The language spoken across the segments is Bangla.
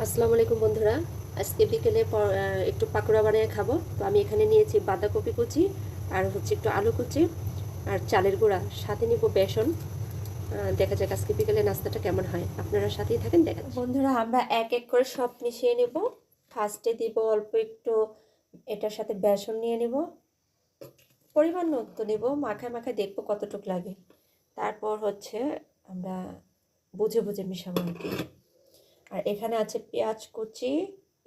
আসসালামু আলাইকুম বন্ধুরা। আজকে বিকেলে একটু পাকোড়া বানিয়ে খাবো। তো আমি এখানে নিয়েছি বাঁধাকপি কুচি আর হচ্ছে একটু আলু কুচি আর চালের গুঁড়া, সাথে নিব বেসন। দেখা যাক আজকে বিকেলে নাস্তাটা কেমন হয়। আপনারা সাথেই থাকেন, দেখাচ্ছি। বন্ধুরা, আমরা এক এক করে সব মিশিয়ে নেব। ফার্স্টে দিব অল্প একটু এটার সাথে বেসন নিয়ে নেব, পরিমাণ মতো নেব, মাখায় মাখায় দেখবো কতটুকু লাগে। তারপর হচ্ছে আমরা বুঝে বুঝে মিশাবো আর কি। আর এখানে আছে পেঁয়াজ কুচি,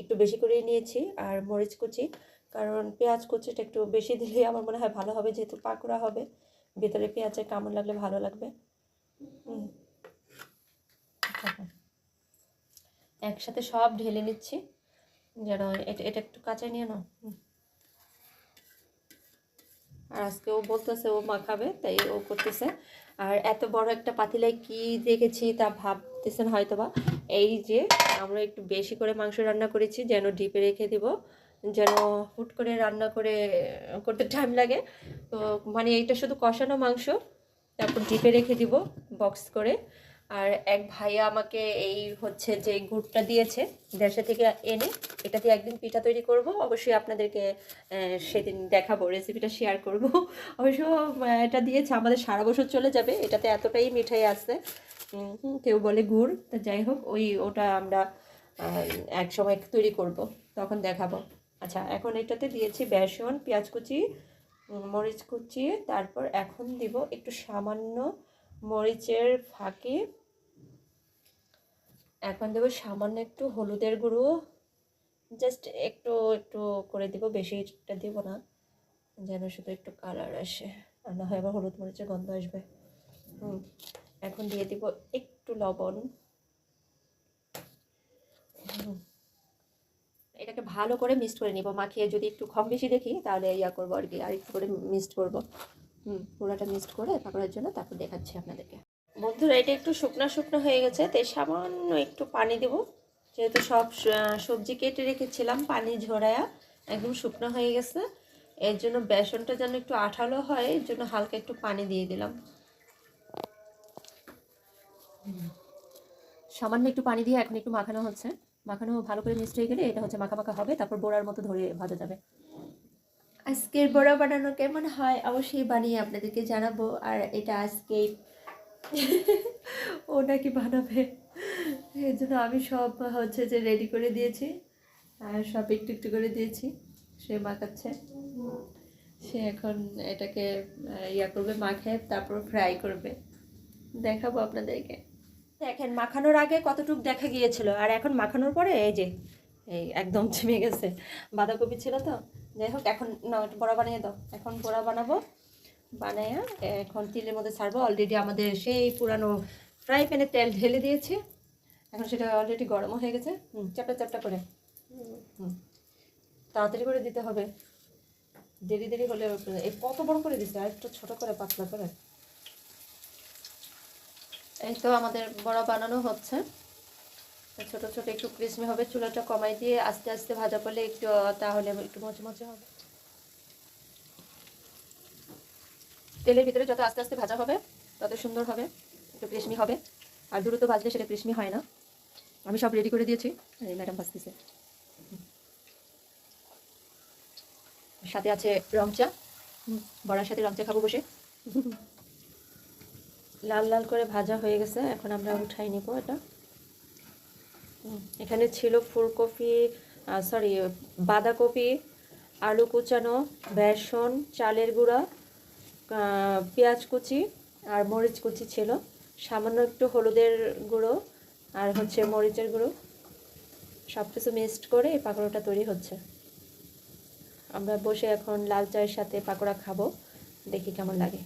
একটু বেশি করে নিয়েছি, আর মরিচ কুচি। কারণ পেঁয়াজ কুচিটা একটু বেশি দিলে আমার মনে হয় ভালো হবে, যেহেতু পাকোড়া হবে, ভেতরে পেঁয়াজের কামড় লাগলে ভালো লাগবে। একসাথে সব ঢেলে নিচ্ছি, যেন এটা এটা একটু কাঁচা নিয়ে নাও। আর আজকে ও বলতেছে ও মাখাবে, তাই ও করতেছে। আর এত বড় একটা পাতিলায় কি দেখেছি তা ভাবতেছেন হয়তো বা। এই যে আমরা একটু বেশি করে মাংস রান্না করেছি, যেন ডিপে রেখে দিব, যেন হুট করে রান্না করে করতে টাইম লাগে। তো মানে এইটা শুধু কষানো মাংস, তারপর ডিপে রেখে দিব বক্স করে। আর এক ভাইয়া আমাকে এই হচ্ছে যে গুড়টা দিয়েছে দেশে থেকে এনে, এটা দিয়ে একদিন পিঠা তৈরি করব, অবশ্যই আপনাদেরকে সেদিন দেখাবো, রেসিপিটা শেয়ার করব। অবশ্য এটা দিয়েছে আমাদের সারা বছর চলে যাবে, এটাতে এতটাই মিঠাই আছে। কেউ বলে গুড়, তা যাই হোক, ওটা আমরা এক সময় তৈরি করব, তখন দেখাবো। আচ্ছা, এখন এটাতে দিয়েছি বেসন, পেঁয়াজ কুচি, মরিচ কুচি, তারপর এখন দিব একটু সামান্য মরিচের ফাঁকি, এখন দেবো সামান্য একটু হলুদের গুঁড়ো, জাস্ট একটু একটু করে দিব, বেশিটা দিব না, যেন শুধু একটু কালার আসে, আর না হয় আবার হলুদ মরিচের গন্ধ আসবে। এখন দিয়ে দিব একটু লবণ। এটাকে ভালো করে মিক্সড করে নিব, মাখিয়ে যদি একটু কম বেশি দেখি তাহলে ইয়া করবো আর কি, আর একটু করে মিক্সড করবো। পুরোটা মিক্সড করে পাকোড়ার জন্য তারপর দেখাচ্ছি আপনাদেরকে। বন্ধুরা, এটা একটু শুকনো শুকনো হয়ে গেছে, তাই সামান্য একটু পানি দেব, যেহেতু সব সবজি কেটে রেখেছিলাম, পানি ঝরায়া একদম শুকনো হয়ে গেছে। এর জন্য বেসনটা যেন একটু আঠালো হয়, এর জন্য হালকা একটু পানি দিয়ে দিলাম। সামান্য একটু পানি দিয়ে এখন একটু মাখানো হচ্ছে। মাখানো ভালো করে মিক্সড হয়ে গেলে এটা হচ্ছে মাখা মাখা হবে, তারপর বড়ার মতো ধরে ভাজা যাবে। আজকের বড়া বানানো কেমন হয় অবশ্যই বানিয়ে আপনাদেরকে জানাবো। আর এটা আজকে ও নাকি বানাবে, এর জন্য আমি সব হচ্ছে যে রেডি করে দিয়েছি, আর সব একটু একটু করে দিয়েছি। সে মাখাচ্ছে, সে এখন এটাকে ইয়া করবে, মাখে তারপর ফ্রাই করবে, দেখাবো আপনাদেরকে। দেখেন মাখানোর আগে কতটুকু দেখা গিয়েছিল, আর এখন মাখানোর পরে এই যে এই একদম ছিমে গেছে। বাঁধাকপি ছিল তো, যাই হোক, এখন না একটু বড়া বানিয়ে দাও। এখন বড়া বানাবো, বানাইয়া এখন তেলের মধ্যে ছাড়বো। অলরেডি আমাদের সেই পুরানো ফ্রাই প্যানে তেল ঢেলে দিয়েছি, এখন সেটা অলরেডি গরমও হয়ে গেছে। চ্যাপটা চ্যাপটা করে, তাড়াতাড়ি করে দিতে হবে, দেরি দেরি হলে এই কত বড় করে দিচ্ছে, আর একটু ছোটো করে পাতলা করে। এই তো আমাদের বড়া বানানো হচ্ছে, ছোট ছোট একটু ক্রিসমি হবে। চুলাটা কমাই দিয়ে আস্তে আস্তে ভাজা করলে একটু, তাহলে একটু মচমচে হবে। তেলের ভিতরে যত আস্তে আস্তে ভাজা হবে তত সুন্দর হবে, একটু ক্রিসমি হবে। আর দ্রুত ভাজলে সেটা ক্রিসমি হয় না। আমি সব রেডি করে দিয়েছি, এই ম্যাডাম ভাজতেছে। সাথে আছে রং চা, বড়ার সাথে রং চা খাবো বসে। লাল লাল করে ভাজা হয়ে গেছে, এখন আমরা উঠাই নিব এটা। এখানে ছিল ফুলকপি, সরি, বাঁধাকপি, আলু কুচানো, বেসন, চালের গুঁড়া, পেঁয়াজ কুচি আর মরিচ কুচি ছিল, সামান্য একটু হলুদের গুঁড়ো আর হচ্ছে মরিচের গুঁড়ো, সব কিছু মিক্সড করে এই পাকোড়াটা তৈরি হচ্ছে। আমরা বসে এখন লাল চায়ের সাথে পাকোড়া খাবো, দেখি কেমন লাগে।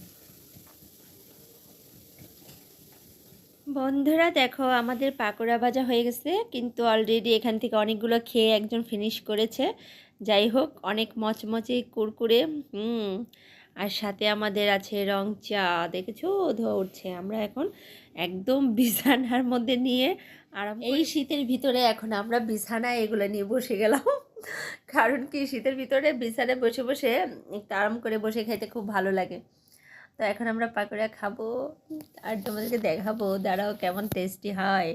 বন্ধুরা দেখো, আমাদের পাকোড়া ভাজা হয়ে গেছে, কিন্তু অলরেডি এখান থেকে অনেকগুলো খেয়ে একজন ফিনিশ করেছে। যাই হোক, অনেক মচমচে কুরকুরে। আর সাথে আমাদের আছে রং চা, দেখেছো উঠছে। আমরা এখন একদম বিছানার মধ্যে নিয়ে আরাম, এই শীতের ভিতরে এখন আমরা বিছানায় এগুলো নিয়ে বসে গেলাম। কারণ কি, শীতের ভিতরে বিছানায় বসে বসে একটু আরাম করে বসে খাইতে খুব ভালো লাগে। তো এখন আমরা পাকোড়া খাবো আর তোমাদেরকে দেখাবো, দাঁড়াও কেমন টেস্টি হয়।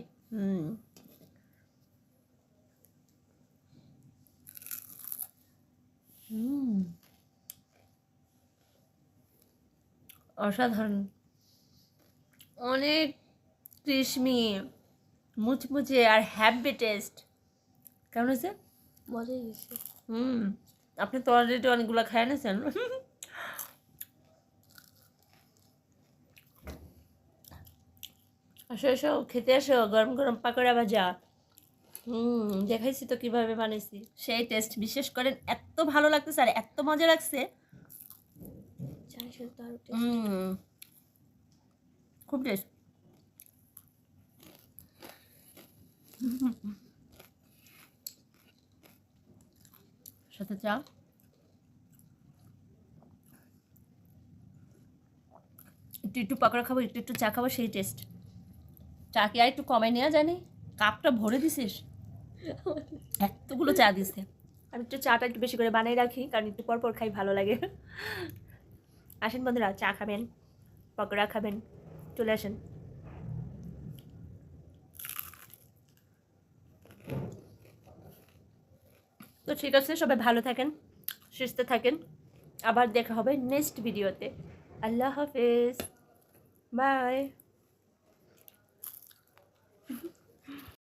অসাধারণ, অনেক ক্রিসমি, মুচমুচে আর হ্যাপি টেস্ট। কেমন হয়েছে? মজা হয়েছে। আপনি তো অলরেডি অনেকগুলো খেয়ে নিয়েছেন। আসো এসো, খেতে আসো, গরম গরম পাকোড়া ভাজা। দেখাইছি তো কিভাবে বানাইছি, সেই টেস্ট। বিশেষ করেন এত ভালো লাগতেছে আর এত মজা লাগছে। চায়ের সাথে তো আরো টেস্ট। খুব টেস্ট। সাথে চা, একটু একটু পাকোড়া খাবো, একটু একটু চা খাবো, সেই টেস্ট। চা কি আর একটু কমাই নেওয়া জানি? কাপটা ভরে দিছিস, এতগুলো চা দিছে। আমি একটু চাটা একটু বেশি করে বানাই রাখি, কারণ একটু পর পর খাই, ভালো লাগে। আসেন বন্ধুরা, চা খাবেন, পকোড়া খাবেন, চলে আসেন। তো ঠিক আছে, সবাই ভালো থাকেন, সুস্থ থাকেন, আবার দেখা হবে নেক্সট ভিডিওতে। আল্লাহ হাফেজ, বাই।